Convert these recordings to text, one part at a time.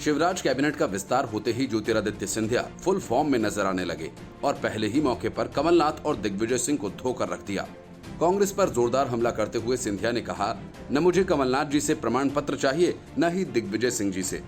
Shivraj cabinet का विस्तार होते ही ज्योतिरादित्य सिंधिया फुल फॉर्म में नजर आने लगे और पहले ही मौके पर कमलनाथ और दिग्विजय सिंह को धोकर रख दिया। कांग्रेस पर जोरदार हमला करते हुए सिंधिया ने कहा, न मुझे कमलनाथ जी से प्रमाण पत्र चाहिए, न ही दिग्विजय सिंह जी से।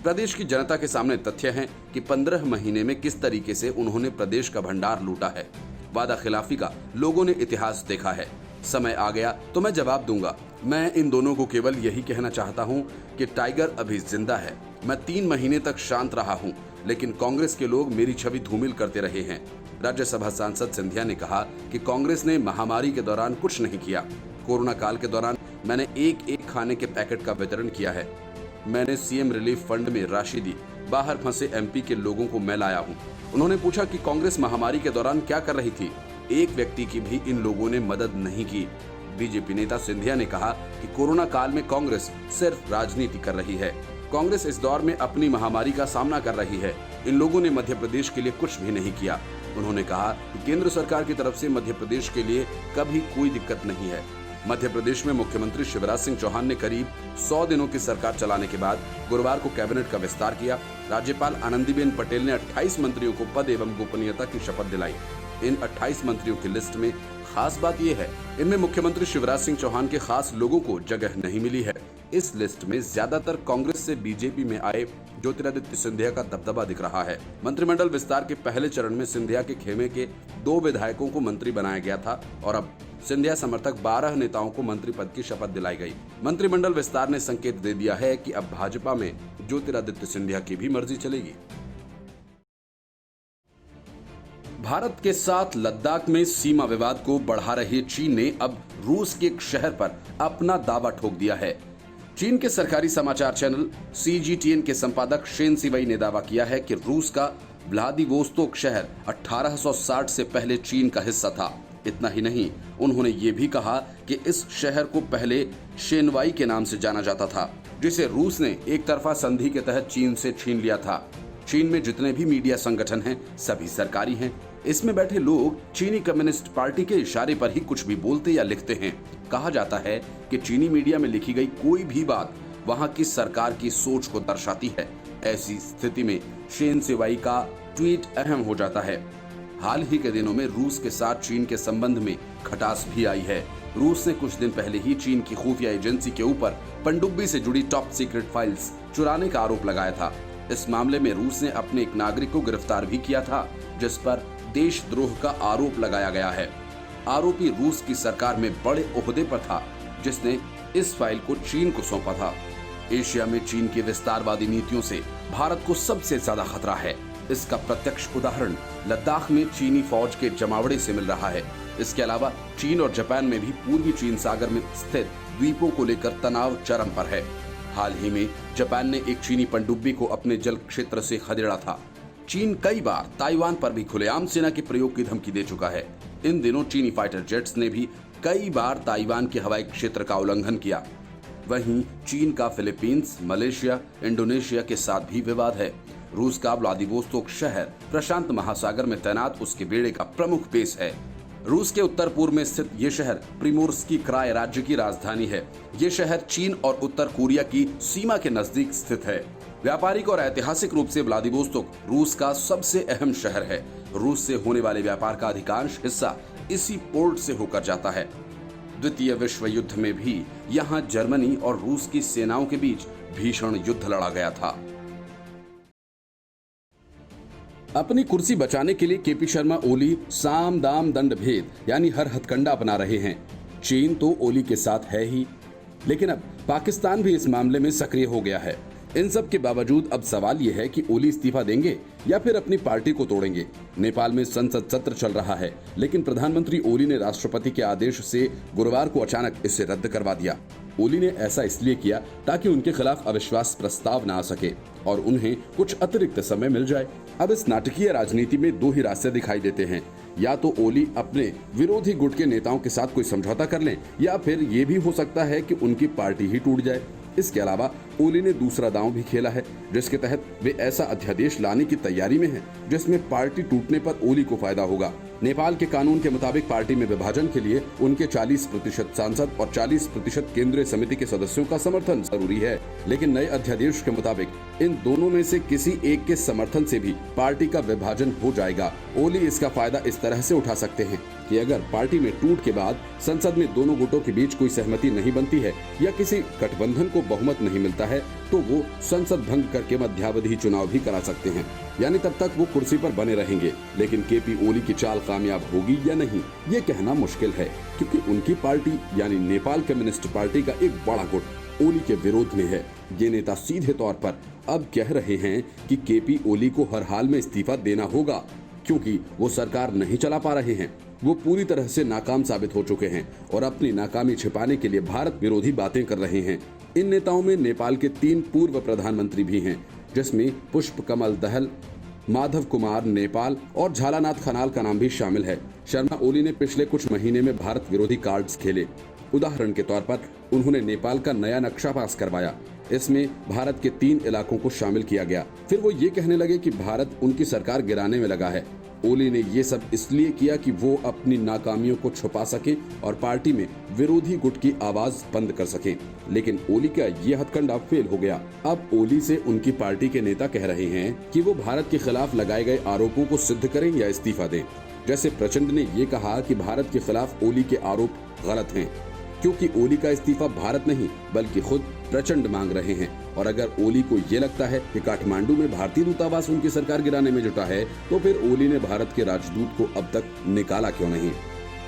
प्रदेश की जनता के सामने तथ्य है कि 15 महीने में किस तरीके से उन्होंने प्रदेश का भंडार लूटा है। वादा खिलाफी का लोगों ने इतिहास देखा है। समय आ गया तो मैं जवाब दूंगा। मैं इन दोनों को केवल यही कहना चाहता हूं कि टाइगर अभी जिंदा है। मैं 3 महीने तक शांत रहा हूं, लेकिन कांग्रेस के लोग मेरी छवि धूमिल करते रहे हैं। राज्यसभा सांसद सिंधिया ने कहा कि कांग्रेस ने महामारी के दौरान कुछ नहीं किया। कोरोना काल के दौरान मैंने एक खाने के पैकेट का वितरण किया है। मैंने सीएम रिलीफ फंड में राशि दी। बाहर फंसे एमपी के लोगों को मैं लाया हूँ। उन्होंने पूछा कि कांग्रेस महामारी के दौरान क्या कर रही थी। एक व्यक्ति की भी इन लोगों ने मदद नहीं की। बीजेपी नेता सिंधिया ने कहा कि कोरोना काल में कांग्रेस सिर्फ राजनीति कर रही है। कांग्रेस इस दौर में अपनी महामारी का सामना कर रही है। इन लोगों ने मध्य प्रदेश के लिए कुछ भी नहीं किया। उन्होंने कहा कि केंद्र सरकार की तरफ से मध्य प्रदेश के लिए कभी कोई दिक्कत नहीं है। मध्य प्रदेश में मुख्यमंत्री शिवराज सिंह चौहान ने करीब 100 दिनों की सरकार चलाने के बाद गुरुवार को कैबिनेट का विस्तार किया। राज्यपाल आनंदीबेन पटेल ने 28 मंत्रियों को पद एवं गोपनीयता की शपथ दिलाई। इन 28 मंत्रियों की लिस्ट में खास बात यह है, इनमें मुख्यमंत्री शिवराज सिंह चौहान के खास लोगों को जगह नहीं मिली है। इस लिस्ट में ज्यादातर कांग्रेस से बीजेपी में आए ज्योतिरादित्य सिंधिया का दबदबा दिख रहा है। मंत्रिमंडल विस्तार के पहले चरण में सिंधिया के खेमे के 2 विधायकों को मंत्री बनाया गया था और अब सिंधिया समर्थक 12 नेताओं को मंत्री पद की शपथ दिलाई गई। मंत्रिमंडल विस्तार ने संकेत दे दिया है कि अब भाजपा में ज्योतिरादित्य सिंधिया की भी मर्जी चलेगी। भारत के साथ लद्दाख में सीमा विवाद को बढ़ा रहे चीन ने अब रूस के एक शहर पर अपना दावा ठोक दिया है। चीन के सरकारी समाचार चैनल CGTN के संपादक शेन सिवई ने दावा किया है कि रूस का व्लादिवोस्तोक शहर 1860 से पहले चीन का हिस्सा था। इतना ही नहीं, उन्होंने ये भी कहा कि इस शहर को पहले शेनवाई के नाम से जाना जाता था, जिसे रूस ने एक तरफा संधि के तहत चीन से छीन लिया था। चीन में जितने भी मीडिया संगठन हैं, सभी सरकारी हैं। इसमें बैठे लोग चीनी कम्युनिस्ट पार्टी के इशारे पर ही कुछ भी बोलते या लिखते हैं। कहा जाता है कि चीनी मीडिया में लिखी गई कोई भी बात वहां की सरकार की सोच को दर्शाती है। ऐसी स्थिति में शेन सिवाई का ट्वीट अहम हो जाता है। हाल ही के दिनों में रूस के साथ चीन के संबंध में खटास भी आई है। रूस ने कुछ दिन पहले ही चीन की खुफिया एजेंसी के ऊपर पनडुब्बी से जुड़ी टॉप सीक्रेट फाइल्स चुराने का आरोप लगाया था। इस मामले में रूस ने अपने एक नागरिक को गिरफ्तार भी किया था, जिस पर देशद्रोह का आरोप लगाया गया है। आरोपी रूस की सरकार में बड़े ओहदे पर था, जिसने इस फाइल को चीन को सौंपा था। एशिया में चीन की विस्तारवादी नीतियों से भारत को सबसे ज्यादा खतरा है। इसका प्रत्यक्ष उदाहरण लद्दाख में चीनी फौज के जमावड़े से मिल रहा है। इसके अलावा चीन और जापान में भी पूर्वी चीन सागर में स्थित द्वीपों को लेकर तनाव चरम पर है। हाल ही में जापान ने एक चीनी पनडुब्बी को अपने जल क्षेत्र से खदेड़ा था। चीन कई बार ताइवान पर भी खुलेआम सेना के प्रयोग की धमकी दे चुका है। इन दिनों चीनी फाइटर जेट्स ने भी कई बार ताइवान के हवाई क्षेत्र का उल्लंघन किया। वहीं चीन का फिलीपींस, मलेशिया, इंडोनेशिया के साथ भी विवाद है। रूस का व्लादिवोस्तोक शहर प्रशांत महासागर में तैनात उसके बेड़े का प्रमुख बेस है। रूस के उत्तर पूर्व में स्थित ये शहर प्रिमोर्स्की क्राय राज्य की राजधानी है। ये शहर चीन और उत्तर कोरिया की सीमा के नजदीक स्थित है। व्यापारिक और ऐतिहासिक रूप से व्लादिवोस्तोक रूस का सबसे अहम शहर है। रूस से होने वाले व्यापार का अधिकांश हिस्सा इसी पोर्ट से होकर जाता है। द्वितीय विश्व युद्ध में भी यहाँ जर्मनी और रूस की सेनाओं के बीच भीषण युद्ध लड़ा गया था। अपनी कुर्सी बचाने के लिए केपी शर्मा ओली साम दाम दंड भेद यानी हर हथकंडा अपना रहे हैं। चीन तो ओली के साथ है ही, लेकिन अब पाकिस्तान भी इस मामले में सक्रिय हो गया है। इन सब के बावजूद अब सवाल यह है कि ओली इस्तीफा देंगे या फिर अपनी पार्टी को तोड़ेंगे। नेपाल में संसद सत्र चल रहा है, लेकिन प्रधानमंत्री ओली ने राष्ट्रपति के आदेश से गुरुवार को अचानक इसे रद्द करवा दिया। ओली ने ऐसा इसलिए किया ताकि उनके खिलाफ अविश्वास प्रस्ताव न आ सके और उन्हें कुछ अतिरिक्त समय मिल जाए। अब इस नाटकीय राजनीति में 2 ही रास्ते दिखाई देते हैं। या तो ओली अपने विरोधी गुट के नेताओं के साथ कोई समझौता कर लें, या फिर ये भी हो सकता है कि उनकी पार्टी ही टूट जाए। इसके अलावा ओली ने दूसरा दांव भी खेला है, जिसके तहत वे ऐसा अध्यादेश लाने की तैयारी में हैं, जिसमें पार्टी टूटने पर ओली को फायदा होगा। नेपाल के कानून के मुताबिक पार्टी में विभाजन के लिए उनके 40% सांसद और 40% केंद्रीय समिति के सदस्यों का समर्थन जरूरी है। लेकिन नए अध्यादेश के मुताबिक इन दोनों में से किसी एक के समर्थन से भी पार्टी का विभाजन हो जाएगा। ओली इसका फायदा इस तरह से उठा सकते हैं कि अगर पार्टी में टूट के बाद संसद में दोनों गुटों के बीच कोई सहमति नहीं बनती है या किसी गठबंधन को बहुमत नहीं मिलता है, तो वो संसद भंग करके मध्यावधि चुनाव भी करा सकते हैं। यानी तब तक वो कुर्सी पर बने रहेंगे। लेकिन केपी ओली की चाल कामयाब होगी या नहीं, ये कहना मुश्किल है, क्योंकि उनकी पार्टी यानी नेपाल कम्युनिस्ट पार्टी का एक बड़ा गुट ओली के विरोध में है। ये नेता सीधे तौर पर अब कह रहे हैं कि केपी ओली को हर हाल में इस्तीफा देना होगा, क्योंकि वो सरकार नहीं चला पा रहे हैं। वो पूरी तरह से नाकाम साबित हो चुके हैं और अपनी नाकामी छिपाने के लिए भारत विरोधी बातें कर रहे हैं। इन नेताओं में नेपाल के 3 पूर्व प्रधानमंत्री भी हैं, जिसमें पुष्प कमल दहल, माधव कुमार नेपाल और झालानाथ खनाल का नाम भी शामिल है। शर्मा ओली ने पिछले कुछ महीने में भारत विरोधी कार्ड्स खेले। उदाहरण के तौर पर उन्होंने नेपाल का नया नक्शा पास करवाया। इसमें भारत के 3 इलाकों को शामिल किया गया। फिर वो ये कहने लगे कि भारत उनकी सरकार गिराने में लगा है। ओली ने ये सब इसलिए किया कि वो अपनी नाकामियों को छुपा सके और पार्टी में विरोधी गुट की आवाज बंद कर सके। लेकिन ओली का ये हथकंडा फेल हो गया। अब ओली से उनकी पार्टी के नेता कह रहे हैं कि वो भारत के खिलाफ लगाए गए आरोपों को सिद्ध करें या इस्तीफा दें। जैसे प्रचंड ने ये कहा कि भारत के खिलाफ ओली के आरोप गलत हैं, क्योंकि ओली का इस्तीफा भारत नहीं बल्कि खुद प्रचंड मांग रहे हैं। और अगर ओली को ये लगता है कि काठमांडू में भारतीय दूतावास उनकी सरकार गिराने में जुटा है, तो फिर ओली ने भारत के राजदूत को अब तक निकाला क्यों नहीं।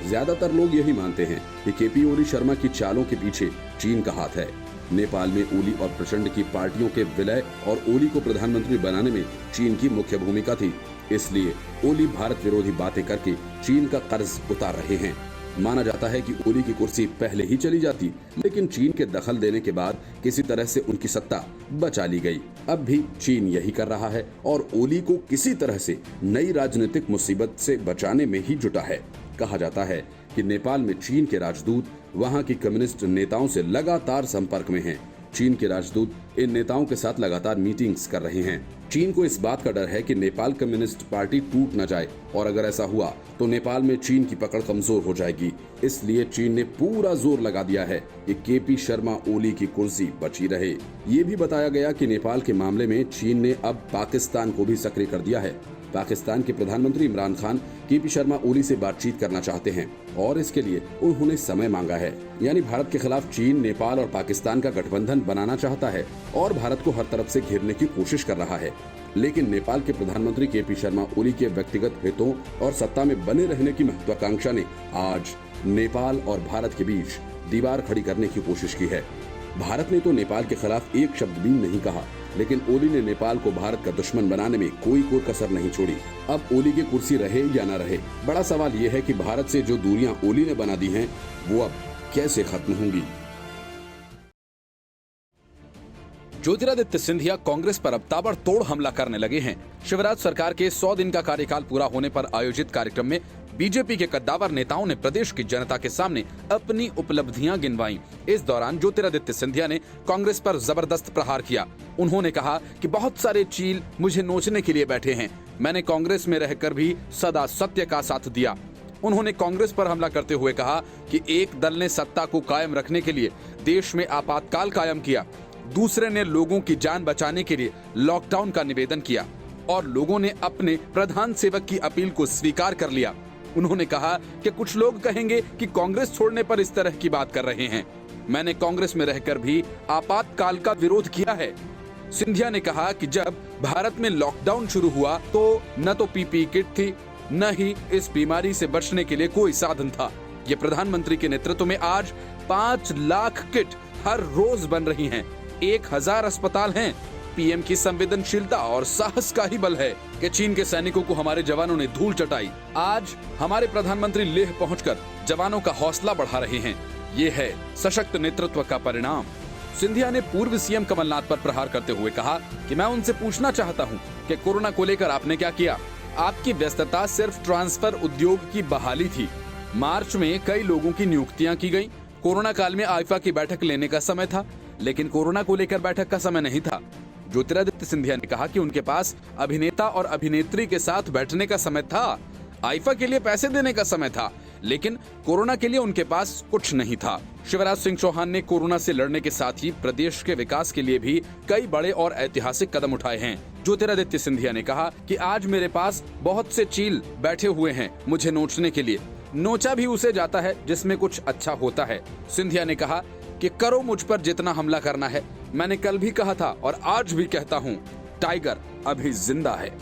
ज्यादातर लोग यही मानते हैं कि केपी ओली शर्मा की चालों के पीछे चीन का हाथ है। नेपाल में ओली और प्रचंड की पार्टियों के विलय और ओली को प्रधानमंत्री बनाने में चीन की मुख्य भूमिका थी। इसलिए ओली भारत विरोधी बातें करके चीन का कर्ज उतार रहे हैं। माना जाता है कि ओली की कुर्सी पहले ही चली जाती, लेकिन चीन के दखल देने के बाद किसी तरह से उनकी सत्ता बचा ली गई। अब भी चीन यही कर रहा है और ओली को किसी तरह से नई राजनीतिक मुसीबत से बचाने में ही जुटा है। कहा जाता है कि नेपाल में चीन के राजदूत वहां की कम्युनिस्ट नेताओं से लगातार संपर्क में हैं। चीन के राजदूत इन नेताओं के साथ लगातार मीटिंग्स कर रहे हैं। चीन को इस बात का डर है कि नेपाल कम्युनिस्ट पार्टी टूट न जाए, और अगर ऐसा हुआ तो नेपाल में चीन की पकड़ कमजोर हो जाएगी। इसलिए चीन ने पूरा जोर लगा दिया है कि केपी शर्मा ओली की कुर्सी बची रहे। ये भी बताया गया कि नेपाल के मामले में चीन ने अब पाकिस्तान को भी सक्रिय कर दिया है। पाकिस्तान के प्रधानमंत्री इमरान खान केपी शर्मा ओली से बातचीत करना चाहते हैं और इसके लिए उन्होंने समय मांगा है। यानी भारत के खिलाफ चीन, नेपाल और पाकिस्तान का गठबंधन बनाना चाहता है और भारत को हर तरफ से घेरने की कोशिश कर रहा है। लेकिन नेपाल के प्रधानमंत्री केपी शर्मा ओली के व्यक्तिगत हितों और सत्ता में बने रहने की महत्वाकांक्षा ने आज नेपाल और भारत के बीच दीवार खड़ी करने की कोशिश की है। भारत ने तो नेपाल के खिलाफ एक शब्द भी नहीं कहा, लेकिन ओली ने नेपाल को भारत का दुश्मन बनाने में कोई कसर नहीं छोड़ी। अब ओली की कुर्सी रहे या न रहे, बड़ा सवाल यह है कि भारत से जो दूरियां ओली ने बना दी हैं, वो अब कैसे खत्म होंगी। ज्योतिरादित्य सिंधिया कांग्रेस पर अब ताबड़तोड़ हमला करने लगे हैं। शिवराज सरकार के 100 दिन का कार्यकाल पूरा होने पर आयोजित कार्यक्रम में बीजेपी के कद्दावर नेताओं ने प्रदेश की जनता के सामने अपनी उपलब्धियां गिनवाई। इस दौरान ज्योतिरादित्य सिंधिया ने कांग्रेस पर जबरदस्त प्रहार किया। उन्होंने कहा कि बहुत सारे चील मुझे नोचने के लिए बैठे हैं, मैंने कांग्रेस में रहकर भी सदा सत्य का साथ दिया। उन्होंने कांग्रेस पर हमला करते हुए कहा कि एक दल ने सत्ता को कायम रखने के लिए देश में आपातकाल कायम किया, दूसरे ने लोगों की जान बचाने के लिए लॉकडाउन का निवेदन किया और लोगों ने अपने प्रधान सेवक की अपील को स्वीकार कर लिया। उन्होंने कहा कि कुछ लोग कहेंगे कि कांग्रेस छोड़ने पर इस तरह की बात कर रहे हैं, मैंने कांग्रेस में रहकर भी आपातकाल का विरोध किया है। सिंधिया ने कहा कि जब भारत में लॉकडाउन शुरू हुआ तो न तो पीपीई किट थी, न ही इस बीमारी से बचने के लिए कोई साधन था। ये प्रधानमंत्री के नेतृत्व में आज 5 लाख किट हर रोज बन रही हैं, 1000 अस्पताल हैं। पीएम की संवेदनशीलता और साहस का ही बल है कि चीन के सैनिकों को हमारे जवानों ने धूल चटाई। आज हमारे प्रधानमंत्री लेह पहुंचकर जवानों का हौसला बढ़ा रहे हैं। ये है सशक्त नेतृत्व का परिणाम। सिंधिया ने पूर्व सीएम कमलनाथ पर प्रहार करते हुए कहा कि मैं उनसे पूछना चाहता हूं कि कोरोना को लेकर आपने क्या किया। आपकी व्यस्तता सिर्फ ट्रांसफर उद्योग की बहाली थी। मार्च में कई लोगों की नियुक्तियां की गई। कोरोना काल में आईफा की बैठक लेने का समय था, लेकिन कोरोना को लेकर बैठक का समय नहीं था। ज्योतिरादित्य सिंधिया ने कहा कि उनके पास अभिनेता और अभिनेत्री के साथ बैठने का समय था। आईफा के लिए पैसे देने का समय था, लेकिन कोरोना के लिए उनके पास कुछ नहीं था। शिवराज सिंह चौहान ने कोरोना से लड़ने के साथ ही प्रदेश के विकास के लिए भी कई बड़े और ऐतिहासिक कदम उठाए हैं। ज्योतिरादित्य सिंधिया ने कहा कि आज मेरे पास बहुत से चील बैठे हुए हैं मुझे नोचने के लिए। नोचा भी उसे जाता है जिसमें कुछ अच्छा होता है। सिंधिया ने कहा कि करो मुझ पर जितना हमला करना है। मैंने कल भी कहा था और आज भी कहता हूं, टाइगर अभी जिंदा है।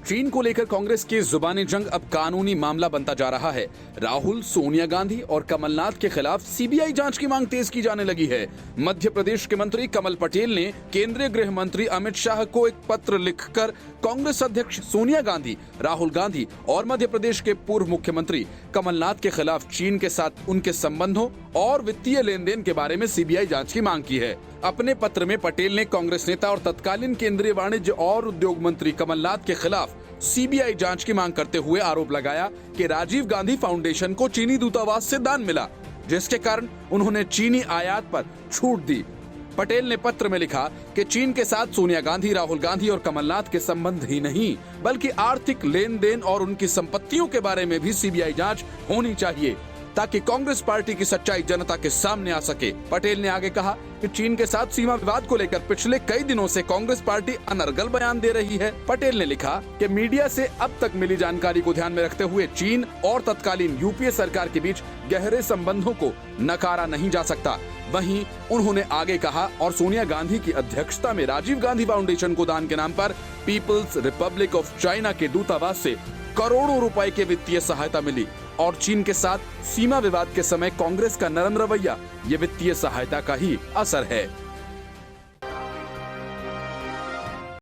चीन को लेकर कांग्रेस की जुबानी जंग अब कानूनी मामला बनता जा रहा है। राहुल, सोनिया गांधी और कमलनाथ के खिलाफ सीबीआई जांच की मांग तेज की जाने लगी है। मध्य प्रदेश के मंत्री कमल पटेल ने केंद्रीय गृह मंत्री अमित शाह को एक पत्र लिखकर कांग्रेस अध्यक्ष सोनिया गांधी, राहुल गांधी और मध्य प्रदेश के पूर्व मुख्यमंत्री कमलनाथ के खिलाफ चीन के साथ उनके संबंधों और वित्तीय लेन देन के बारे में सीबीआई जांच की मांग की है। अपने पत्र में पटेल ने कांग्रेस नेता और तत्कालीन केंद्रीय वाणिज्य और उद्योग मंत्री कमलनाथ के खिलाफ सीबीआई जांच की मांग करते हुए आरोप लगाया कि राजीव गांधी फाउंडेशन को चीनी दूतावास से दान मिला, जिसके कारण उन्होंने चीनी आयात पर छूट दी। पटेल ने पत्र में लिखा कि चीन के साथ सोनिया गांधी, राहुल गांधी और कमलनाथ के संबंध ही नहीं बल्कि आर्थिक लेन देन और उनकी संपत्तियों के बारे में भी सीबीआई जांच होनी चाहिए, ताकि कांग्रेस पार्टी की सच्चाई जनता के सामने आ सके। पटेल ने आगे कहा कि चीन के साथ सीमा विवाद को लेकर पिछले कई दिनों से कांग्रेस पार्टी अनर्गल बयान दे रही है। पटेल ने लिखा कि मीडिया से अब तक मिली जानकारी को ध्यान में रखते हुए चीन और तत्कालीन यूपीए सरकार के बीच गहरे संबंधों को नकारा नहीं जा सकता। वहीं उन्होंने आगे कहा, और सोनिया गांधी की अध्यक्षता में राजीव गांधी फाउंडेशन को दान के नाम पर पीपल्स रिपब्लिक ऑफ चाइना के दूतावास से करोड़ों रुपए की वित्तीय सहायता मिली और चीन के साथ सीमा विवाद के समय कांग्रेस का नरम रवैया ये वित्तीय सहायता का ही असर है।